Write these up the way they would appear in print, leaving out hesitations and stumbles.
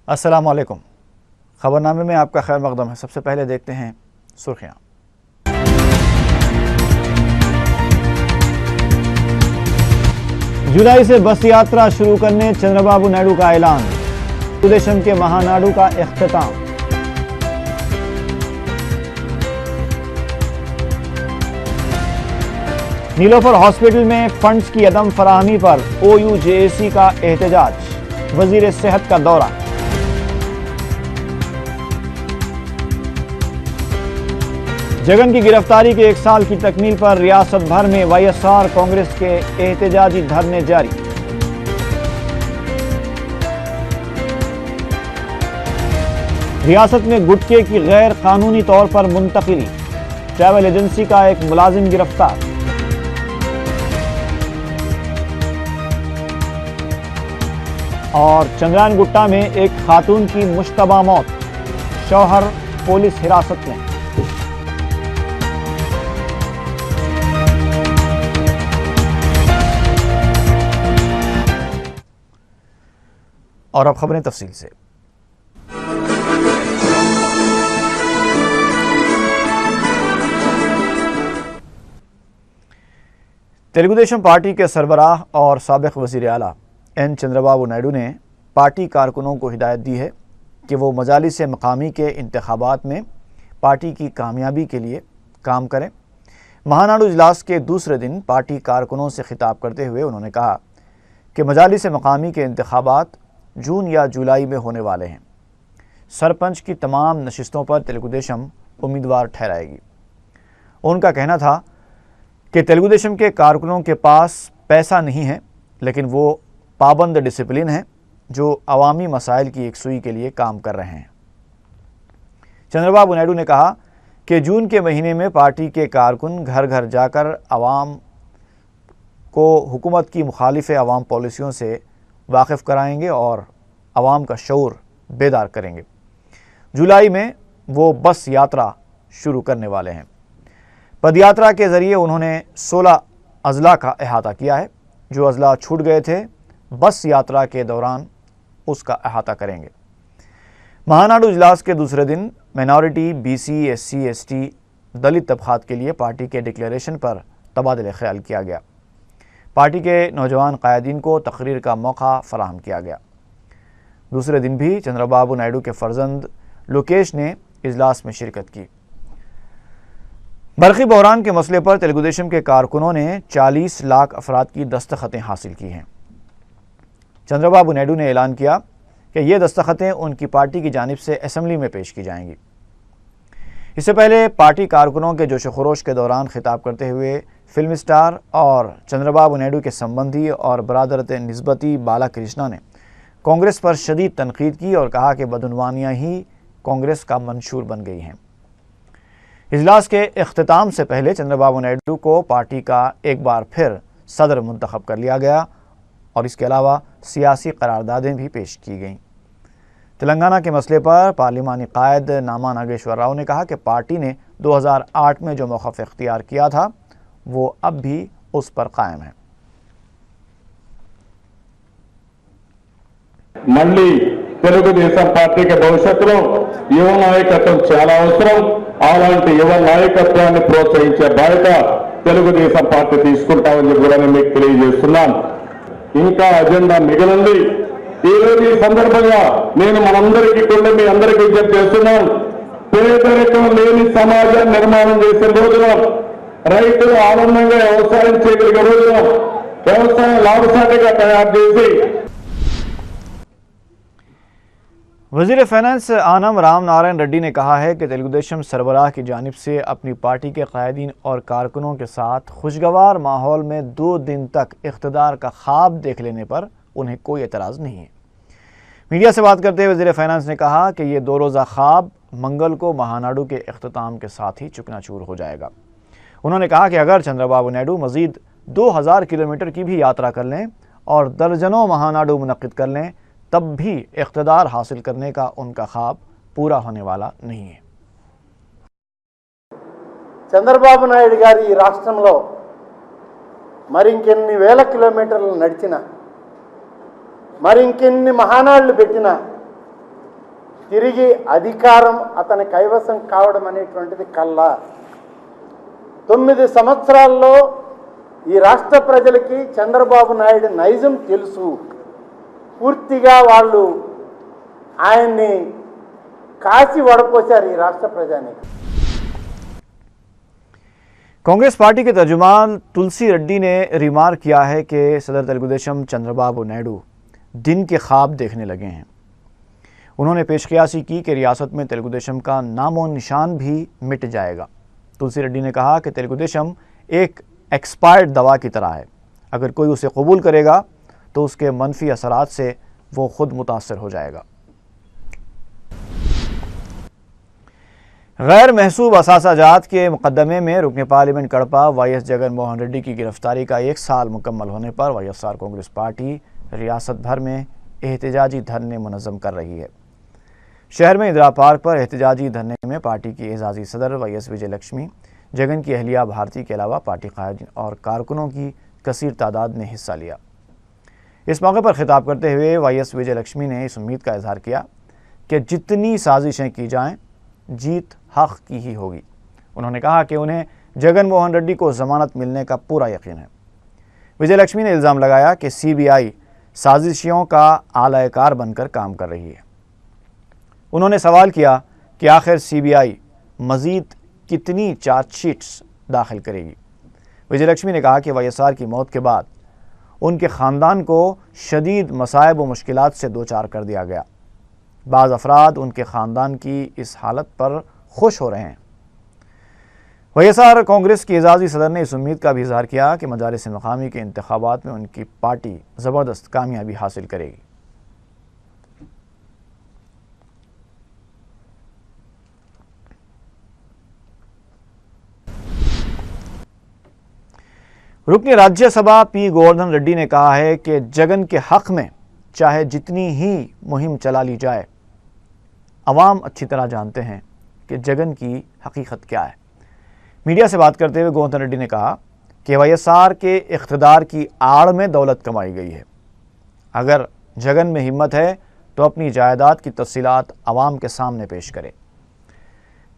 अस्सलाम वालेकुम। खबरनामे में आपका खैर मकदम है। सबसे पहले देखते हैं सुर्खियाँ। जुलाई से बस यात्रा शुरू करने चंद्रबाबू नायडू का ऐलान। तेलुगुदेशम के महानाडु का इख्तिताम। नीलोफर हॉस्पिटल में फंड्स की अदम फराहमी पर OUJAC का एहतजाज। वजीर सेहत का दौरा। जगन की गिरफ्तारी के 1 साल की तकमील पर रियासत भर में YSR कांग्रेस के एहतजाजी धरने जारी। रियासत में गुटखे की गैर कानूनी तौर पर मुंतकिली। ट्रैवल एजेंसी का एक मुलाजिम गिरफ्तार। और चंद्रायनगुट्टा में एक खातून की मुश्तबा मौत। शौहर पुलिस हिरासत में। और अब खबरें तफसील से। तेलुगुदेशम पार्टी के सरबराह और साबिक वज़ीर आला N चंद्रबाबू नायडू ने पार्टी कारकुनों को हिदायत दी है कि वो मजालिस मकामी के इंतखाबात में पार्टी की कामयाबी के लिए काम करें। महानाडु इजलास के दूसरे दिन पार्टी कारकुनों से खिताब करते हुए उन्होंने कहा कि मजालिस मकामी के इंतखाबात जून या जुलाई में होने वाले हैं। सरपंच की तमाम नशिस्तों पर तेलुगुदेशम उम्मीदवार ठहराएगी। उनका कहना था कि तेलुगुदेशम के कारकुनों के पास पैसा नहीं है, लेकिन वो पाबंद डिसिप्लिन हैं जो अवामी मसाइल की यकसुई के लिए काम कर रहे हैं। चंद्रबाबू नायडू ने कहा कि जून के महीने में पार्टी के कारकुन घर घर जाकर अवाम को हुकूमत की मुखालिफ अवाम पॉलिसियों से वाकिफ़ कराएंगे और अवाम का शऊर बेदार करेंगे। जुलाई में वो बस यात्रा शुरू करने वाले हैं। पदयात्रा के ज़रिए उन्होंने 16 अज़ला का अहाता किया है। जो अज़ला छूट गए थे बस यात्रा के दौरान उसका अहाता करेंगे। महानाडु इजलास के दूसरे दिन माइनॉरिटी, BC, SC, ST, दलित तबक़ात के लिए पार्टी के डिक्लेरेशन पर तबादला ख्याल किया गया। पार्टी के नौजवान कायदीन को तकरीर का मौका फराहम किया गया। दूसरे दिन भी चंद्रबाबू नायडू के फर्जंद लोकेश ने इजलास में शिरकत की। बरक़ी बहरान के मसले पर तेलुगुदेशम के कारकुनों ने 40 लाख अफराद की दस्तखतें हासिल की हैं। चंद्रबाबू नायडू ने ऐलान किया कि ये दस्तखतें उनकी पार्टी की जानिब से असेंबली में पेश की जाएंगी। इससे पहले पार्टी कारकुनों के जोश खरोश के दौरान खिताब करते हुए फिल्म स्टार और चंद्रबाबू नायडू के संबंधी और बरादरत निस्बती बालाकृष्णा ने कांग्रेस पर शदीद तनकीद की और कहा कि बदउनवानियां ही कांग्रेस का मंशूर बन गई हैं। इजलास के इख्तिताम से पहले चंद्रबाबू नायडू को पार्टी का एक बार फिर सदर मुंतखब कर लिया गया और इसके अलावा सियासी करारदादें भी पेश की गईं। तेलंगाना के मसले पर पार्लिमानी कायद नामा नागेश्वर राव ने कहा कि पार्टी ने 2008 में जो मौक़िफ़ इख्तियार किया था वो अब भी उस पर कायम है। మళ్ళీ తెలుగుదేశం పార్టీకి భవిష్యత్తులో యువ నాయకత్వం చాలా అవసరం. అలాంటి యువ నాయకత్వాన్ని ప్రోత్సహించే బాధ్యత తెలుగుదేశం పార్టీ తీసుకుంటామని కూడా నేను మీకు తెలియజేస్తున్నాను. ఇంకా అజెండా మిగిలింది. ఈ రోజు ఈ సందర్భంగా నేను మనందరికీ కూడా మీ అందరికీ విజ్ఞప్తి చేస్తున్నాను. పేదరికం లేని సమాజం నిర్మాణం చేసే రోజున రైతులు ఆనందంగా వ్యవసాయం చేయగలిగే రోజున వ్యవసాయం లాభసాటిగా తయారు చేసి वज़ीर फ़ाइनेंस आनम राम नारायण रेड्डी ने कहा है कि तेलुगुदेशम सरबराह की जानिब से अपनी पार्टी के कायदीन और कारकुनों के साथ खुशगवार माहौल में 2 दिन तक इख्तिदार का ख्वाब देख लेने पर उन्हें कोई एतराज़ नहीं है। मीडिया से बात करते हुए वज़ीर फ़ाइनेंस ने कहा कि ये 2 रोज़ा ख्वाब मंगल को महानाडु के इख्तिताम के साथ ही चुकनाचूर हो जाएगा। उन्होंने कहा कि अगर चंद्रबाबू नायडू मज़ीद 2000 किलोमीटर की भी यात्रा कर लें और दर्जनों महानाडु मुनक़्क़िद कर लें तब भी इख्तिदार हासिल करने का उनका ख्वाब पूरा होने वाला नहीं है। చంద్రబాబు నాయుడు గారి ఈ రాష్ట్రంలో మరింకెన్ని వేల కిలోమీటర్లు నడిచినా మరింకెన్ని మహానాడులు పెట్టినా తిరిగి అధికారం అతని కైవసం కావడం అనేటువంటిది కల్లా. 9 సంవత్సరాల్లో ఈ రాష్ట్ర ప్రజలకి చంద్రబాబు నాయుడు నైజం తెలుసు. పూర్తిగా వాళ్ళు ఆయన్ని కాసి వడపోశారు ఈ రాష్ట్ర ప్రజానికి. कांग्रेस पार्टी के तर्जुमान तुलसी रेड्डी ने रिमार्क किया है कि सदर तेलुगुदेशम चंद्रबाबू नायडू दिन के ख्वाब देखने लगे हैं। उन्होंने पेशकयासी की कि रियासत में तेलुगुदेशम का नामो निशान भी मिट जाएगा। तुलसी रेड्डी ने कहा कि तेलुगुदेशम एक एक्सपायर्ड दवा की तरह है, अगर कोई उसे कबूल करेगा तो उसके मनफी असरात से वो खुद मुतासर हो जाएगा। गैर महसूब असासाजात के मुकदमे में रुकने पार्लियामेंट कड़पा वाईएस जगन मोहन रेड्डी की गिरफ्तारी का 1 साल मुकम्मल होने पर वाईएसआर कांग्रेस पार्टी रियासत भर में एहतजाजी धरने मुनज़्ज़म कर रही है। शहर में इंदिरा पार्क पर एहतजाजी धरने में पार्टी की एजाजी सदर वाईएस विजय लक्ष्मी, जगन की अहलिया भारती के अलावा पार्टी कायदीन और कारकुनों की कसीर तादाद ने हिस्सा लिया। इस मौके पर खिताब करते हुए वाईएस विजय लक्ष्मी ने इस उम्मीद का इजहार किया कि जितनी साजिशें की जाएं, जीत हक की ही होगी। उन्होंने कहा कि उन्हें जगन मोहन रेड्डी को जमानत मिलने का पूरा यकीन है। विजय लक्ष्मी ने इल्ज़ाम लगाया कि सीबीआई साजिशियों का आलाकार बनकर काम कर रही है। उन्होंने सवाल किया कि आखिर सीबीआई मज़ीद कितनी चार्जशीट्स दाखिल करेगी। विजय लक्ष्मी ने कहा कि वाईएसआर की मौत के बाद उनके ख़ानदान को शदीद मसाइब व मुश्किलात से दो चार कर दिया गया। बाज़ अफराद उनके ख़ानदान की इस हालत पर खुश हो रहे हैं। वाईएसआर कांग्रेस की एजाजी सदर ने इस उम्मीद का भी इजहार किया कि मजालिस मकामी के इंतखाबात में उनकी पार्टी ज़बरदस्त कामयाबी हासिल करेगी। रुकन राज्यसभा पी गोवर्धन रेड्डी ने कहा है कि जगन के हक में चाहे जितनी ही मुहिम चला ली जाए, अवाम अच्छी तरह जानते हैं कि जगन की हकीकत क्या है। मीडिया से बात करते हुए गोवर्धन रेड्डी ने कहा कि वाईएसआर के इख्तिदार की आड़ में दौलत कमाई गई है। अगर जगन में हिम्मत है तो अपनी जायदाद की तफसीलात अवाम के सामने पेश करे।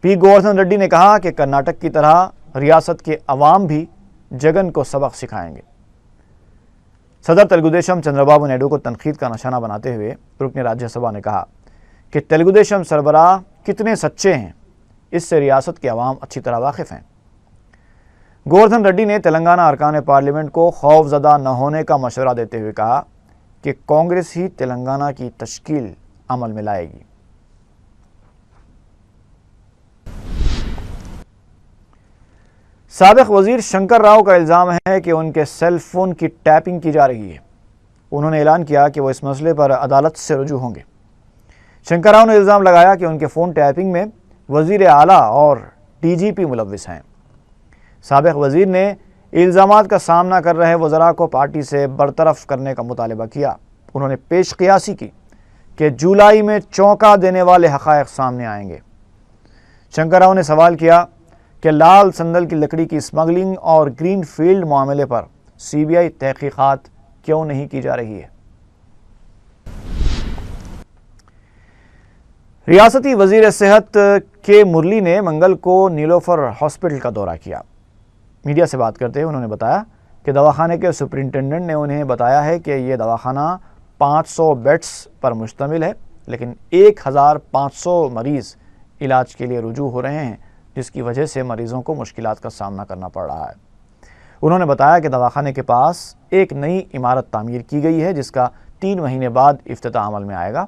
पी गोवर्धन रेड्डी ने कहा कि कर्नाटक की तरह रियासत के अवाम भी जगन को सबक सिखाएंगे। सदर तेलुगुदेशम चंद्रबाबू नायडू को तनकीद का निशाना बनाते हुए रुकन राज्यसभा ने कहा कि तेलुगुदेशम सरबराह कितने सच्चे हैं, इससे रियासत के अवाम अच्छी तरह वाकिफ़ हैं। गोवर्धन रेड्डी ने तेलंगाना अरकान पार्लियामेंट को खौफजदा न होने का मशवरा देते हुए कहा कि कांग्रेस ही तेलंगाना की तश्कील अमल में लाएगी। साबिक वजीर शंकर राव का इल्ज़ाम है कि उनके सेल फोन की टैपिंग की जा रही है। उन्होंने ऐलान किया कि वो इस मसले पर अदालत से रुजू होंगे। शंकर राव ने इल्ज़ाम लगाया कि उनके फ़ोन टैपिंग में वज़ीर आला और डीजीपी मुलव्विस हैं। साबिक वज़ीर ने इल्ज़ामात का सामना कर रहे वज़रा को पार्टी से बरतरफ करने का मुतालबा किया। उन्होंने पेश क़ियासी की कि जुलाई में चौंका देने वाले हक़ाइक़ सामने आएंगे। शंकर राव ने सवाल किया कि लाल संदल की लकड़ी की स्मगलिंग और ग्रीन फील्ड मामले पर सीबीआई तहक़ीक़ात क्यों नहीं की जा रही है। रियासती वज़ीर सेहत के मुरली ने मंगल को नीलोफर हॉस्पिटल का दौरा किया। मीडिया से बात करते हुए उन्होंने बताया कि दवाखाने के सुपरिंटेंडेंट ने उन्हें बताया है कि यह दवाखाना 500 बेड्स पर मुश्तमिल है, लेकिन 1500 मरीज़ इलाज के लिए रुजू हो रहे हैं, जिसकी वजह से मरीज़ों को मुश्किलात का सामना करना पड़ रहा है। उन्होंने बताया कि दवाखाने के पास एक नई इमारत तामीर की गई है, जिसका 3 महीने बाद इफ्तिताह अमल में आएगा।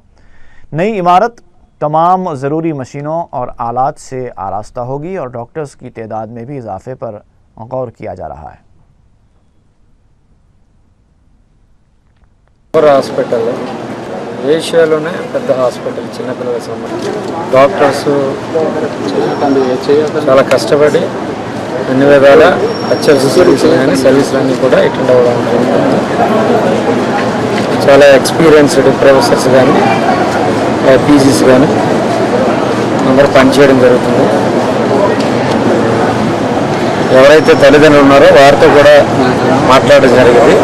नई इमारत तमाम ज़रूरी मशीनों और आलात से आरास्ता होगी और डॉक्टर्स की तादाद में भी इजाफे पर गौर किया जा रहा है। హాస్పిటల్ ఏషియాలోనే పెద్ద హాస్పిటల్, చిన్నపిల్లలకు సంబంధించి డాక్టర్స్ చాలా కష్టపడి అన్ని విధాల అత్యవసర సర్వీసులు కానీ సర్వీసులన్నీ కూడా అటెండ్ అవ్వడం జరుగుతుంది. చాలా ఎక్స్పీరియన్స్డ్ ప్రొఫెసర్స్ కానీ పీజీస్ కానీ అందరూ పనిచేయడం జరుగుతుంది. ఎవరైతే తల్లిదండ్రులు ఉన్నారో వారితో కూడా మాట్లాడడం జరిగింది.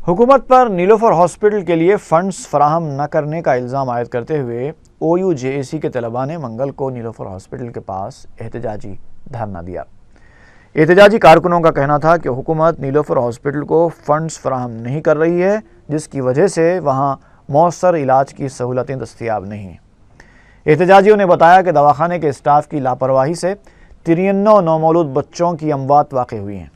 हुकूमत पर नीलोफर हॉस्पिटल के लिए फंड्स फराहम न करने का इल्ज़ाम आयद करते हुए OUJAC के तलबा ने मंगल को नीलोफर हॉस्पिटल के पास एहतजाजी धरना दिया। एहतजाजी कारकुनों का कहना था कि हुकूमत नीलोफर हॉस्पिटल को फंड्स फराहम नहीं कर रही है, जिसकी वजह से वहाँ मौसर इलाज की सहूलतें दस्तयाब नहीं हैं। एहतजाजियों ने बताया कि दवाखाने के स्टाफ की लापरवाही से 93 नौमौलूद बच्चों की अमवात वाक़ई हुई हैं।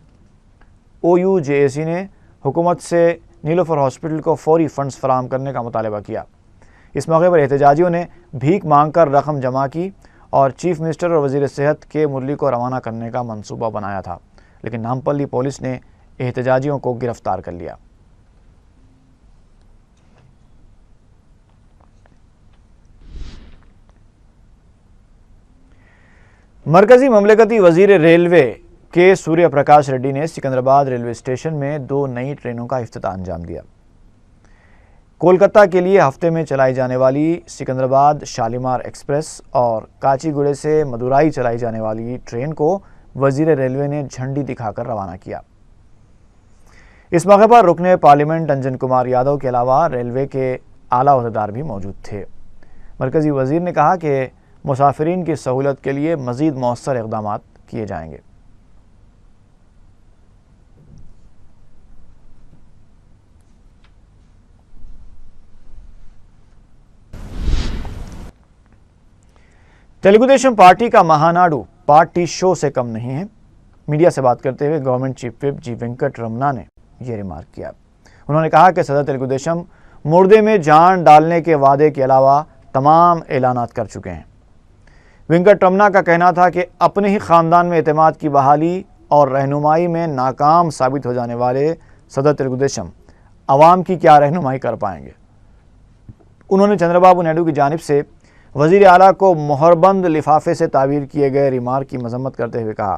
OUJAC ने हुकूमत से नीलोफर हॉस्पिटल को फौरी फंड्स फराहम करने का मुतालबा किया। इस मौके पर एहतजाजियों ने भीख मांगकर रकम जमा की और चीफ मिनिस्टर और वज़ीर सेहत के मुरली को रवाना करने का मंसूबा बनाया था, लेकिन नामपल्ली पुलिस ने एहतजाजियों को गिरफ्तार कर लिया। मरकजी ममलकती वज़ीर रेलवे के सूर्य प्रकाश रेड्डी ने सिकंदराबाद रेलवे स्टेशन में 2 नई ट्रेनों का इफ्तिताह अंजाम दिया। कोलकाता के लिए हफ्ते में चलाई जाने वाली सिकंदराबाद शालीमार एक्सप्रेस और काचीगुड़े से मदुराई चलाई जाने वाली ट्रेन को वज़ीर रेलवे ने झंडी दिखाकर रवाना किया। इस मौके पर रुकने पार्लियामेंट अंजन कुमार यादव के अलावा रेलवे के आला ओहदेदार भी मौजूद थे। मरकजी वज़ीर ने कहा कि मुसाफिरीन की सहूलत के लिए मज़ीद मौसर इक़दाम किए जाएंगे। तेलुगु देशम पार्टी का महानाडु पार्टी शो से कम नहीं है। मीडिया से बात करते हुए गवर्नमेंट चीफ विप जी वेंकट रमना ने यह रिमार्क किया। उन्होंने कहा कि सदर तेलुगु देशम मुर्दे में जान डालने के वादे के अलावा तमाम ऐलानात कर चुके हैं। वेंकट रमना का कहना था कि अपने ही ख़ानदान में एतमाद की बहाली और रहनुमाई में नाकाम साबित हो जाने वाले सदर तेलुगु देशम अवाम की क्या रहनुमाई कर पाएंगे। उन्होंने चंद्रबाबू नायडू की जानिब से वज़ीर आला को मोहरबंद लिफाफे से ताबीर किए गए रिमार्क की मजम्मत करते हुए कहा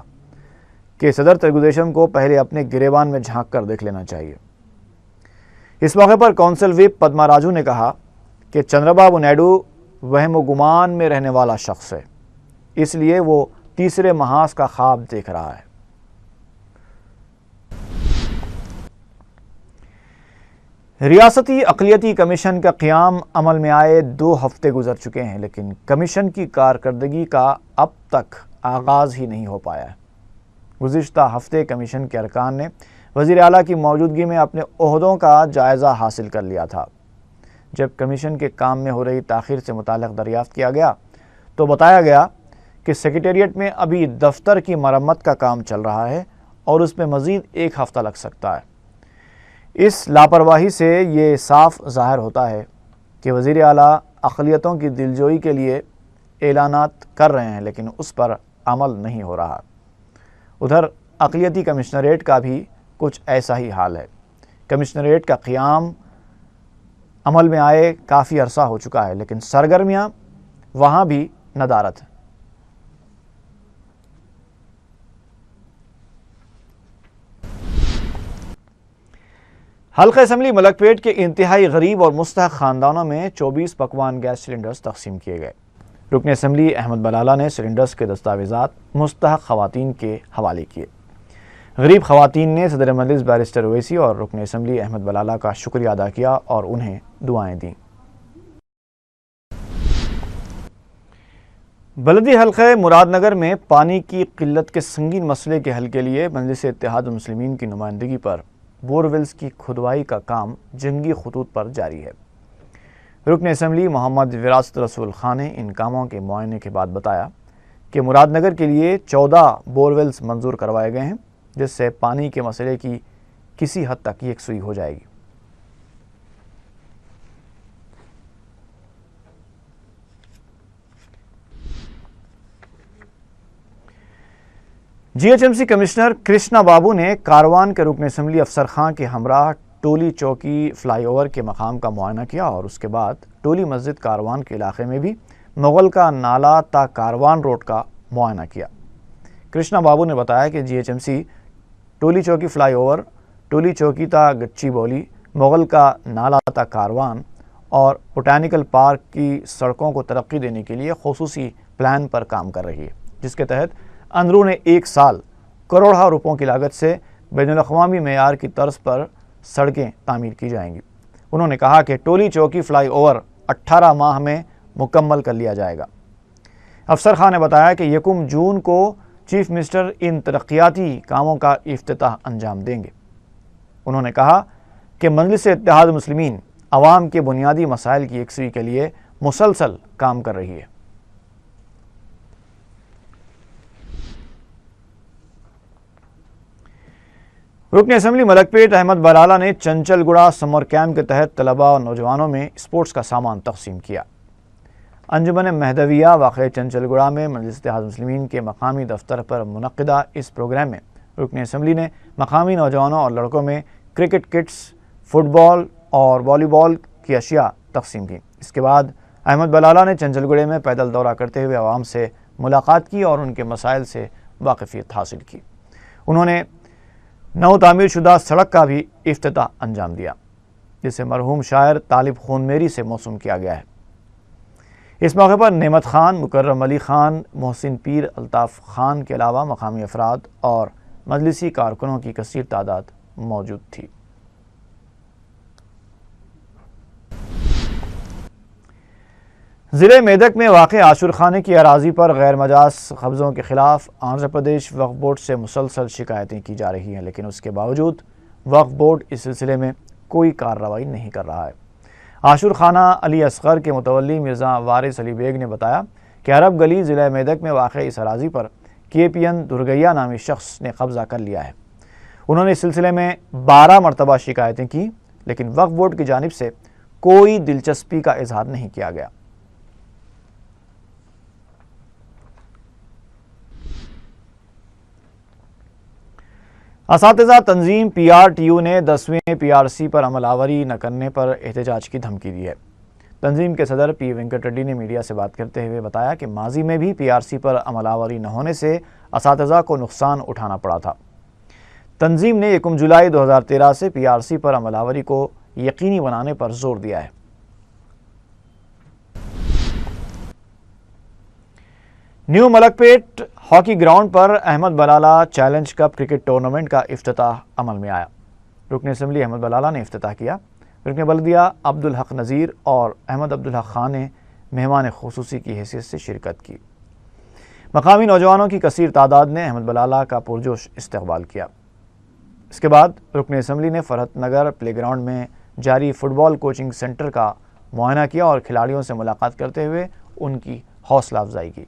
कि सदर तेलुगु देशम को पहले अपने गिरेबान में झांक कर देख लेना चाहिए। इस मौके पर कौंसिल व्हिप पद्मा राजू ने कहा कि चंद्रबाबू नायडू वहम गुमान में रहने वाला शख्स है, इसलिए वो तीसरे महाज का ख्वाब देख रहा है। रियासती अक़लियती कमीशन का क़याम अमल में आए 2 हफ्ते गुजर चुके हैं, लेकिन कमीशन की कारकर्दगी का अब तक आगाज़ ही नहीं हो पाया है। गुज़िश्ता हफ्ते कमीशन के अरकान ने वज़ीर आला की मौजूदगी में अपने ओहदों का जायज़ा हासिल कर लिया था। जब कमीशन के काम में हो रही ताख़ीर से मुताल्लिक़ दरियाफ़्त किया गया तो बताया गया कि सेक्रेटेरिएट में अभी दफ्तर की मरम्मत का काम चल रहा है और उसमें मज़ीद 1 हफ़्ता लग सकता है। इस लापरवाही से ये साफ ज़ाहिर होता है कि वज़ीर आला अक़लियतों की दिलजोई के लिए ऐलानात कर रहे हैं, लेकिन उस पर अमल नहीं हो रहा। उधर अक़लियती कमिश्नरेट का भी कुछ ऐसा ही हाल है। कमिश्नरेट का क़याम अमल में आए काफ़ी अरसा हो चुका है, लेकिन सरगर्मियाँ वहाँ भी नदारत है। हल्का असम्बली मलकपेट के इंतहाई गरीब और मुस्तहक़ ख़ानदानों में 24 पकवान गैस सिलेंडर्स तकसीम किए गए। रुकन असम्बली अहमद बलाला ने सिलेंडर्स के दस्तावेज़ात मुस्तहक़ ख़वातीन के हवाले किए। गरीब ख़वातीन ने सदर मजलिस बैरिस्टर ओवैसी और रुकन असम्बली अहमद बलाला का शुक्रिया अदा किया और उन्हें दुआएँ दीं। बलदी हल्क़े मुरादनगर में पानी की किल्लत के संगीन मसले के हल के लिए मजलिस इत्तेहाद मुस्लिमीन की नुमाइंदगी पर बोरवेल्स की खुदवाई का काम जंगी खतूत पर जारी है। रुकन असम्बली मोहम्मद विरासत रसूल खान ने इन कामों के मुआयने के बाद बताया कि मुरादनगर के लिए 14 बोरवेल्स मंजूर करवाए गए हैं, जिससे पानी के मसले की किसी हद तक यकसुई हो जाएगी। GHMC कमिश्नर कृष्णा बाबू ने कारवान के रुकन असम्बली अफसर खां के हमराह टोली चौकी फ्लाईओवर के मकाम का मुआयना किया और उसके बाद टोली मस्जिद कारवान के इलाके में भी मुगल का नाला ता कारवान रोड का मुआयना किया। कृष्णा बाबू ने बताया कि GHMC टोली चौकी फ्लाईओवर, टोली चौकी ता गच्ची बोली, मुगल का नाला ता कारवान और बोटानिकल पार्क की सड़कों को तरक्की देने के लिए खुसूसी प्लान पर काम कर रही है, जिसके तहत अंदरून 1 साल करोड़ों रुपयों की लागत से बैनुल अक़वामी मेयार की तर्ज पर सड़कें तामीर की जाएंगी। उन्होंने कहा कि टोली चौकी फ्लाई ओवर 18 माह में मुकम्मल कर लिया जाएगा। अफसर खान ने बताया कि 1 जून को चीफ मिनिस्टर इन तरक्याती कामों का इफ्तिताह अंजाम देंगे। उन्होंने कहा कि मजलिस-ए-इत्तेहाद मुस्लिमीन अवाम के बुनियादी मसाइल की यकसुई के लिए मुसलसल काम कर रही है। रुकन असम्बली मलकपेट अहमद बलाला ने चंचलगुड़ा समर कैंप के तहत तलबा और नौजवानों में स्पोर्ट्स का सामान तकसीम किया। अंजुमन महदविया वाक़ चंचलगुड़ा में मजलिस-ए-इत्तेहाद मुस्लिमीन के मकामी दफ्तर पर मुनक्किदा इस प्रोग्राम में रुकन असम्बली ने मकामी नौजवानों और लड़कों में क्रिकेट किट्स, फुटबॉल और वॉलीबॉल की अशिया तकसीम की। इसके बाद अहमद बलाला ने चंचलगुड़े में पैदल दौरा करते हुए आवाम से मुलाकात की और उनके मसाइल से वाकिफियत हासिल की। उन्होंने नव तामीर शुदा सड़क का भी इफ्तिताह अंजाम दिया, जिसे मरहूम शायर तालिब खून मेरी से मौसूम किया गया है। इस मौके पर नेमत खान, मुकर्रम अली खान, मोहसिन पीर, अल्ताफ़ खान के अलावा मकामी अफराद और मजलिसी कारकुनों की कसीर तादाद मौजूद थी। ज़िले मेदक में वाक़ आशुर खाने की अराज़ी पर गैर मजाज कब्ज़ों के ख़िलाफ़ आंध्र प्रदेश वक्फ बोर्ड से मुसलसल शिकायतें की जा रही हैं, लेकिन उसके बावजूद वक्फ बोर्ड इस सिलसिले में कोई कार्रवाई नहीं कर रहा है। आशुर खाना अली असगर के मुतवल्ली मिर्ज़ा वारिस अली बेग ने बताया कि अरब गली ज़िला मेदक में वाक़ इस अराज़ी पर KPN दुर्गैया नामी शख्स ने कब्ज़ा कर लिया है। उन्होंने इस सिलसिले में 12 मरतबा शिकायतें की, लेकिन वक्फ बोर्ड की जानिब से कोई दिलचस्पी का इजहार नहीं किया गया। असातिज़ा तंजीम PRTU ने 10वें PRC पर अमलावरी न करने पर एहतजाज की धमकी दी है। तंजीम के सदर P वेंकट रेड्डी ने मीडिया से बात करते हुए बताया कि माजी में भी PRC पर अमलावरी न होने से असातिज़ा को नुकसान उठाना पड़ा था। तंजीम ने 1 जुलाई 2013 से PRC पर अमलावरी को यकीनी बनाने पर जोर दिया है। न्यू मलकपेट हॉकी ग्राउंड पर Ahmed Balala challenge cup cricket tournament का इफ्तिताह अमल में आया। रुकन असम्बली अहमद बलाला ने इफ्तिताह किया। रुकन बल्दिया अब्दुल हक नज़ीर और अहमद अब्दुल हक खान ने मेहमान खुसूसी की हैसियत से शिरकत की। मकामी नौजवानों की कसीर तादाद ने अहमद बलाला का पुरजोश इस्तकबाल किया। इसके बाद रुकन असम्बली ने फरहत नगर प्ले ग्राउंड में जारी फुटबॉल कोचिंग सेंटर का मुआयना किया और खिलाड़ियों से मुलाकात करते हुए उनकी हौसला अफजाई की।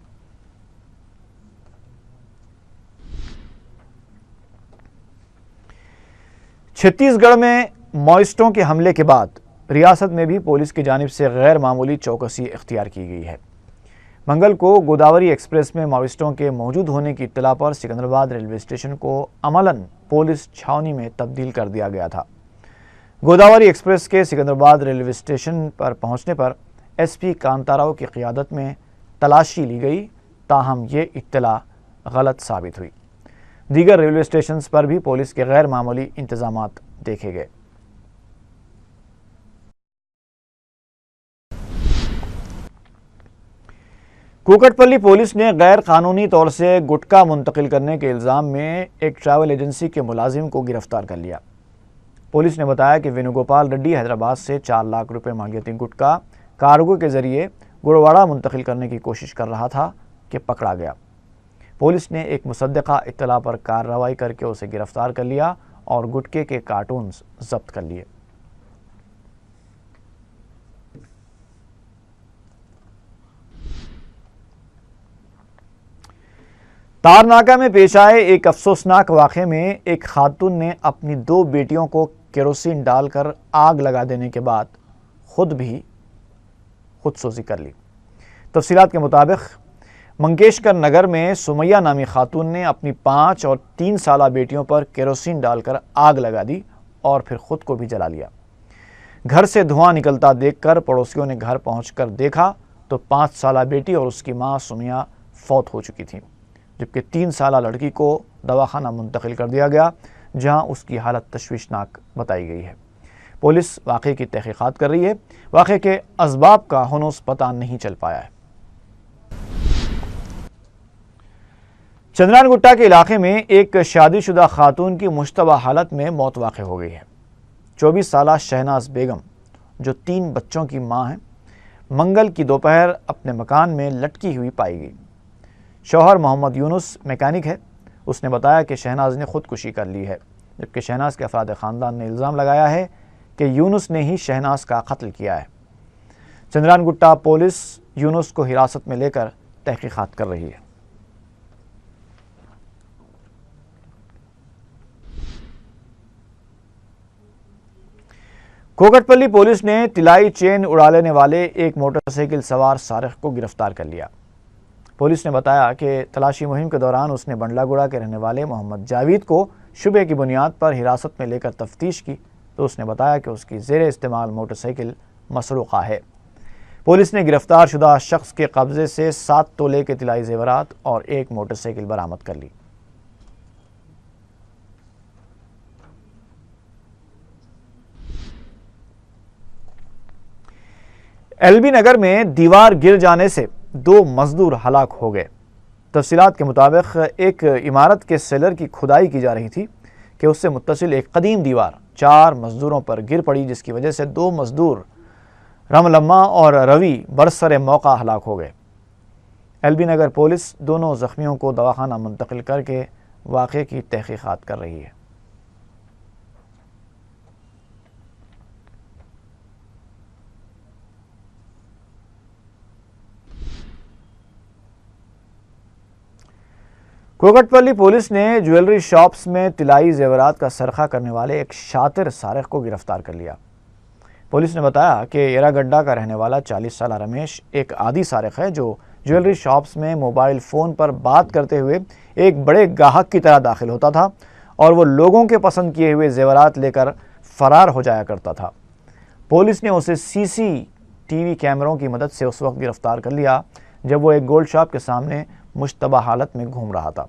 छत्तीसगढ़ में माओइस्टों के हमले के बाद रियासत में भी पुलिस की जानिब से गैर मामूली चौकसी इख्तियार की गई है। मंगल को गोदावरी एक्सप्रेस में माओइस्टों के मौजूद होने की इत्तला पर सिकंदराबाद रेलवे स्टेशन को अमलन पुलिस छावनी में तब्दील कर दिया गया था। गोदावरी एक्सप्रेस के सिकंदराबाद रेलवे स्टेशन पर पहुंचने पर SP कांताराव की क़ियादत में तलाशी ली गई, ताहम ये इत्तला गलत साबित हुई। दीगर रेलवे स्टेशन पर भी पुलिस के गैर मामूली इंतजामात देखे गए। कुकटपल्ली पुलिस ने गैर कानूनी तौर से गुटखा मुंतकिल करने के इल्ज़ाम में एक ट्रैवल एजेंसी के मुलाजिम को गिरफ्तार कर लिया। पुलिस ने बताया कि वेणुगोपाल रेड्डी हैदराबाद से 4 लाख रुपए मांगती गुटखा कार्गो के जरिए गुड़वाड़ा मुंतकिल करने की कोशिश कर रहा था कि पकड़ा गया। पुलिस ने एक मुसद्दका इत्तला पर कार्रवाई करके उसे गिरफ्तार कर लिया और गुटखे के कार्टून्स जब्त कर लिए। तारनाका में पेश आए एक अफसोसनाक वाक़े में एक खातून ने अपनी 2 बेटियों को केरोसिन डालकर आग लगा देने के बाद खुद भी खुदसोजी कर ली। तफसीलात के मुताबिक मंकेशकर नगर में सुमैया नामी खातून ने अपनी 5 और 3 साला बेटियों पर केरोसिन डालकर आग लगा दी और फिर खुद को भी जला लिया। घर से धुआं निकलता देखकर पड़ोसियों ने घर पहुंचकर देखा तो 5 साला बेटी और उसकी मां सुमैया फौत हो चुकी थी, जबकि 3 साला लड़की को दवाखाना मुंतकिल कर दिया गया, जहां उसकी हालत तशवीशनाक बताई गई है। पुलिस वाक़े की तहकीकात कर रही है। वाक़े के असबाब का हनूस पता नहीं चल पाया है। चंद्रानगुट्टा के इलाके में एक शादीशुदा खातून की मुश्तबा हालत में मौत वाक़ हो गई है। 24 سالہ شہناز بیگم جو 3 بچوں کی ماں ہیں منگل کی دوپہر اپنے مکان میں لٹکی ہوئی پائی گئی۔ شوہر محمد یونس میکینک ہے۔ اس نے بتایا کہ شہناز نے خودکشی کر لی ہے، جبکہ شہناز کے افراد خاندان نے الزام لگایا ہے کہ یونس نے ہی شہناز کا قتل کیا ہے۔ چندران گٹا پولیس یونس کو حراست میں لے کر تحقیقات کر رہی ہے۔ کوکٹپلی پولیس نے طلائی چین اڑا لینے والے ایک موٹر سائیکل سوار سارق کو گرفتار کر لیا۔ پولیس نے بتایا کہ تلاشی مہم کے دوران اس نے بنڈلا گوڑا کے رہنے والے محمد جاوید کو شبے کی بنیاد پر حراست میں لے کر تفتیش کی تو اس نے بتایا کہ اس کی زیر استعمال موٹر سائیکل مسروقہ ہے۔ پولیس نے گرفتار شدہ شخص کے قبضے سے 7 تولے کے طلائی زیورات اور ایک موٹر سائیکل برآمد کر لی۔ ایل بی نگر میں دیوار گر جانے سے 2 مزدور ہلاک ہو گئے۔ تفصیلات کے مطابق ایک عمارت کے سیلر کی کھدائی کی جا رہی تھی کہ اس سے متصل ایک قدیم دیوار 4 مزدوروں پر گر پڑی، جس کی وجہ سے 2 مزدور رملما اور روی برسر موقع ہلاک ہو گئے۔ ایل بی نگر پولیس دونوں زخمیوں کو دواخانہ منتقل کر کے واقعے کی تحقیقات کر رہی ہے۔ کوکٹپلی پولیس نے جویلری شاپس میں طلائی زیورات کا سرقہ کرنے والے ایک شاطر سارق کو گرفتار کر لیا۔ پولیس نے بتایا کہ ایرا گڈا کا رہنے والا 40 سالہ رمیش ایک عادی سارق ہے جو جویلری شاپس میں موبائل فون پر بات کرتے ہوئے ایک بڑے گاہک کی طرح داخل ہوتا تھا اور وہ لوگوں کے پسند کیے ہوئے زیورات لے کر فرار ہو جایا کرتا تھا۔ پولیس نے اسے CCTV کیمروں کی مدد سے اس وقت گرفتار کر لیا جب وہ ایک گولڈ شاپ کے سامنے مشتبہ حالت میں گھوم رہا تھا۔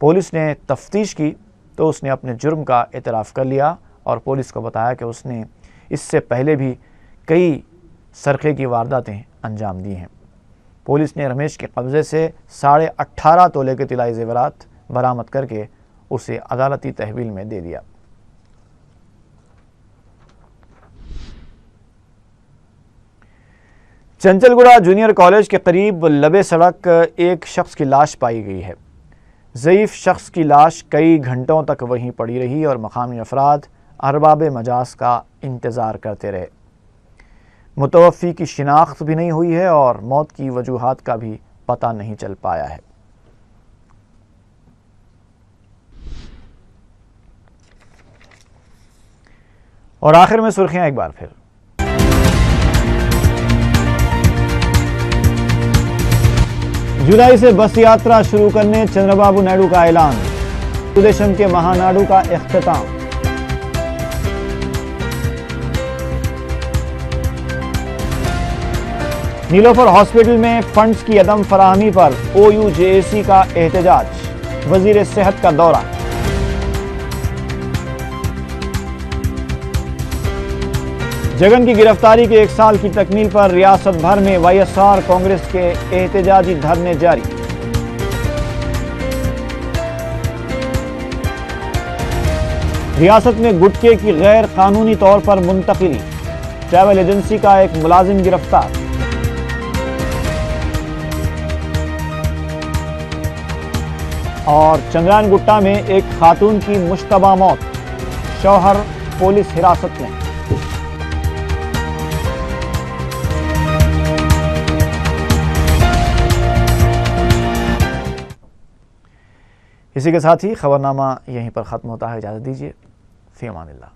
پولیس نے تفتیش کی تو اس نے اپنے جرم کا اعتراف کر لیا اور پولیس کو بتایا کہ اس نے اس سے پہلے بھی کئی سرقے کی وارداتیں انجام دی ہیں۔ پولیس نے رمیش کے قبضے سے 18.5 تولے کے طلائی زیورات برآمد کر کے اسے عدالتی تحویل میں دے دیا۔ چنچل گڑا جونیئر کالج کے قریب لبے سڑک ایک شخص کی لاش پائی گئی ہے۔ ضعیف شخص کی لاش کئی گھنٹوں تک وہیں پڑی رہی اور مقامی افراد ارباب مجاز کا انتظار کرتے رہے۔ متوفی کی شناخت بھی نہیں ہوئی ہے اور موت کی وجوہات کا بھی پتہ نہیں چل پایا ہے۔ اور آخر میں سرخیاں ایک بار پھر۔ جولائی سے بس یاترا شروع کرنے چندر بابو نائیڈو کا اعلان، تلگودیشم کے مہاناڈو کا اختتام۔ نیلوفر ہاسپٹل میں فنڈز کی عدم فراہمی پر OUJAC کا احتجاج، وزیر صحت کا دورہ۔ جگن کی گرفتاری کے 1 سال کی تکمیل پر ریاست بھر میں YSR کانگریس کے احتجاجی دھرنے جاری۔ ریاست میں گٹکے کی غیر قانونی طور پر منتقلی، ٹریول ایجنسی کا ایک ملازم گرفتار۔ اور چندران گٹا میں ایک خاتون کی مشتبہ موت، شوہر پولیس حراست میں۔ اسی کے ساتھ ہی خبرنامہ یہیں پر ختم ہوتا ہے۔ اجازت دیجیے، فی امان اللہ۔